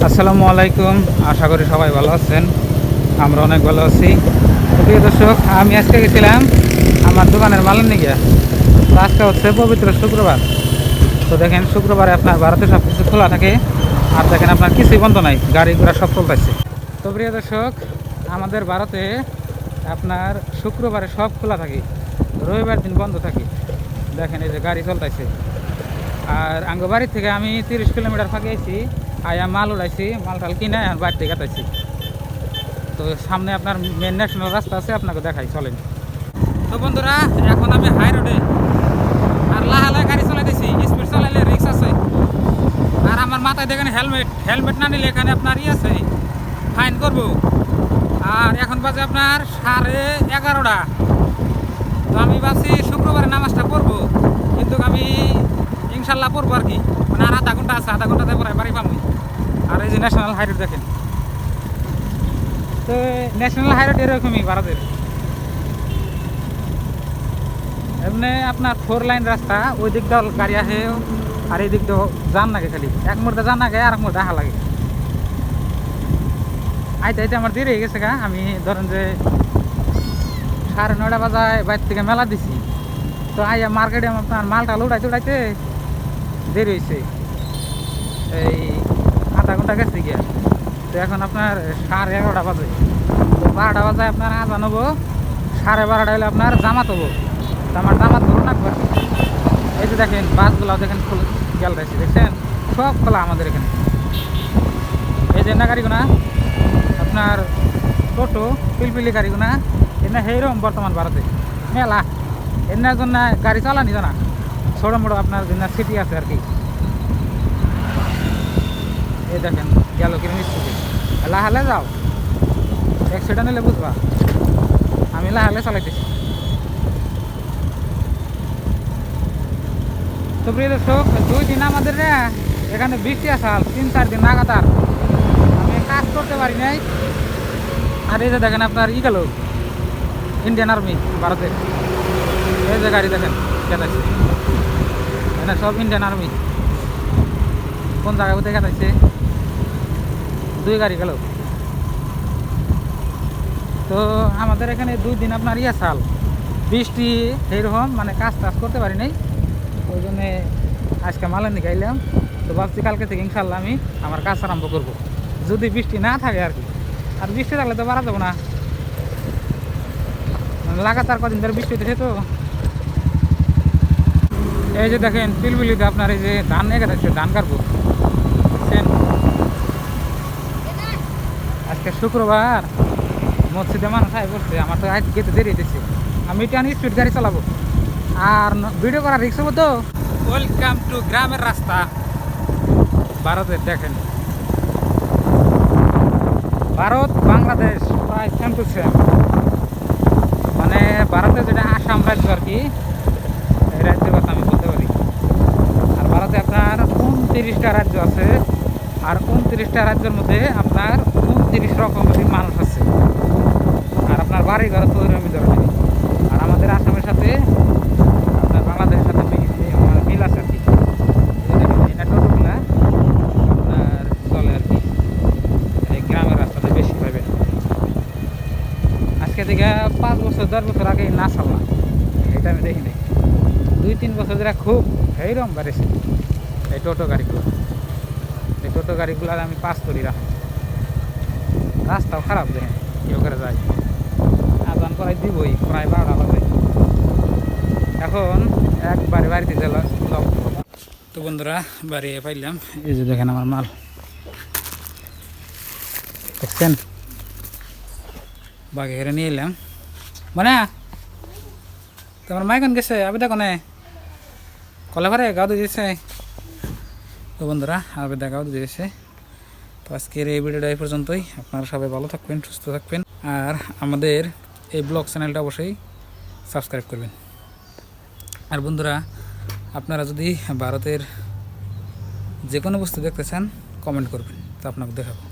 আসসালামু আলাইকুম। আশা করি সবাই ভালো আছেন, আমরা অনেক ভালো আছি। তো প্রিয় দর্শক, আমি আজকে গেছিলাম আমার দোকানের মালের নিয়ে। তো আজকে হচ্ছে পবিত্র শুক্রবার। তো দেখেন, শুক্রবারে আপনার ভারতে সব কিছু খোলা থাকে, আর দেখেন আপনার কিছুই বন্ধ নাই, গাড়ি ঘোড়া সব চলতেছে। তো প্রিয় দর্শক, আমাদের ভারতে আপনার শুক্রবারে সব খোলা থাকে, রবিবার দিন বন্ধ থাকে। দেখেন এই যে গাড়ি চলতেছে। আর আঙ্গ বাড়ি থেকে আমি 30 কিলোমিটার ফাঁকে আইছি, আয়া মাল উড়াইছি, মাল টাল কিনে আর বাড়ি থেকে কাটাইছি। তো সামনে আপনার মেন ন্যাশনাল রাস্তা আছে, আপনাকে দেখাই, চলেন। তো বন্ধুরা, এখন আমি হাই রোডে, আর লাহালায় গাড়ি চালাইতেছি, স্পিড চালাইলে রিক্স আছে। আর আমার মাথায় দেখেন হেলমেট না নিলে এখানে আপনার আছে, ফাইন করব। আর এখন বাজে আপনার 11:30। তো আমি ভাবছি শুক্রবারে নামাজটা পড়বো, কিন্তু আমি ইনশাল্লাহ পড়বো আর কি। মানে আর আধা ঘন্টা আছে, আধা ঘন্টাতে পরে বাড়ি পাবো। আর এই যে ন্যাশনাল হাইরোড দেখেন। তো ন্যাশনাল হাইরোড এরকমই ভারতের, এমনি আপনার 4 লাইন রাস্তা, ওই দিক দিয়ে গাড়ি আসে আর এই দিক দিয়ে যান লাগে, খালি এক মুহূর্তে যান লাগে আর এক মুহূর্তে আহা লাগে। আইতে আইতে আমার দেরি হয়ে গেছে গা। আমি ধরেন যে 9:30 বাজায় বাইর থেকে মেলা দিছি। তো আইয়া মার্কেটে আপনার মালটা উড়াইতে উড়াইতে দেরি হয়েছে, এই আধা ঘন্টা গেছে গিয়া। তো এখন আপনার 11:30 বাজে। তো 12টা বাজায় আপনার আজান হবো, 12:30 হলে আপনার জামাত হবো। তো আমার জামাত ধরুন একবার। এই যে দেখেন বাসগুলো দেখেন গেল রয়েছে, দেখছেন সব খোলা আমাদের এখানে। এই যে না গাড়িগুনা আপনার টোটো পিলপিলি গাড়িগুনা এনে সেইরকম বর্তমান ভারতে মেলা। এনার জন্য গাড়ি চালানি জানা ছোটো মোটো আপনার জন্য সিটি আছে আর কি। এই দেখেন গেল কিরম স্কুটি, লাহালে যাও, অ্যাক্সিডেন্ট হলে বুঝবা। আমি লাহালে চালাইতেছি। তো প্রিয় দর্শক, 2 দিন আমাদের এখানে বৃষ্টি আসাল, 3-4 দিন লাগাতার আমি কাজ করতে পারি নাই। আর এই যে দেখেন আপনার গেল ইন্ডিয়ান আর্মি ভারতের, এই যে গাড়ি দেখেন কেটাইছে, এখানে সব ইন্ডিয়ান আর্মি। কোন জায়গায় কোথায় কেটাইছে, 2 গাড়ি গেল। তো আমাদের এখানে 2 দিন আপনার সাল বৃষ্টি এইরকম, মানে কাজ টাজ করতে পারি নাই। ওই জন্যে আজকে মালের নিয়ে গাইলাম। তো ভাবছি কালকে থেকে ইনশাল্লাহ আমি আমার কাজ আরম্ভ করব, যদি বৃষ্টি না থাকে আর কি। আর বৃষ্টি থাকলে তো বাড়া যাবো না, লাগাতার কদিন ধরে বৃষ্টি হতেছে। তো এই যে দেখেন পিলপিলিতে আপনার এই যে ধান নিয়ে গেছে, ধান কাটবো। বুঝছেন, আজকে শুক্রবার, মসজিদে মানুষ আয় করছে। আমার তো আজ গেতে দেরি হতেছে, আমি টান স্পিড গাড়ি চালাবো আর ভিডিও করার রিক্স হবো। তো ওয়েলকাম টু গ্রামের রাস্তা ভারতের। দেখেন ভারত বাংলাদেশ প্রায় সেম টু সেম, মানে ভারতে যেটা আসাম রাজ্য আর কি, এই রাজ্যের কথা আমি বলতে পারি। আর ভারতে আপনার 29টা রাজ্য আছে, আর 29টা রাজ্যের মধ্যে আপনার 29 রকমের মানুষ আছে। আর আপনার বাড়ি ঘর তো ওইরকমই ধরনের। আর আমাদের আসামের সাথে আপনার বাংলাদেশের সাথে মিল আছে আর কি। টোটোগুলা আপনার চলে আর কি এই গ্রামের রাস্তাতে বেশি পাবে। আজকে থেকে 5 বছর 10 বছর আগে না চাললাম, এটা আমি দেখি নাই। 2-3 বছর ধরে খুব এইরকম বেড়েছে এই টোটো গাড়িগুলো। এই টোটো গাড়িগুলার আমি পাস করি, রাস্তাও খারাপ, দেখেন কেউ করে যায়। আজান করাই দিবই, প্রায় 12টা বাজে। এখন একবারে বাড়িতে যাও। তো বন্ধুরা, বাড়ি পাইলাম। এই যে দেখেন আমার মাল, দেখছেন বাগে হেরে নিয়ে এলাম। মানে তোমার মাইকন গেছে, আবেদা কনে কলে ভারে গাও দিয়েছে। তো বন্ধুরা, আবেদা গাও দিয়েছে। তো আজকের এই ভিডিওটা এই পর্যন্তই। আপনারা সবাই ভালো থাকবেন, সুস্থ থাকবেন, আর আমাদের এই ব্লগ চ্যানেলটা অবশ্যই সাবস্ক্রাইব করবেন। আর বন্ধুরা, আপনারা যদি ভারতের যে কোনো বস্তু দেখতে চান কমেন্ট করবেন, তো আপনাকে দেখাবো।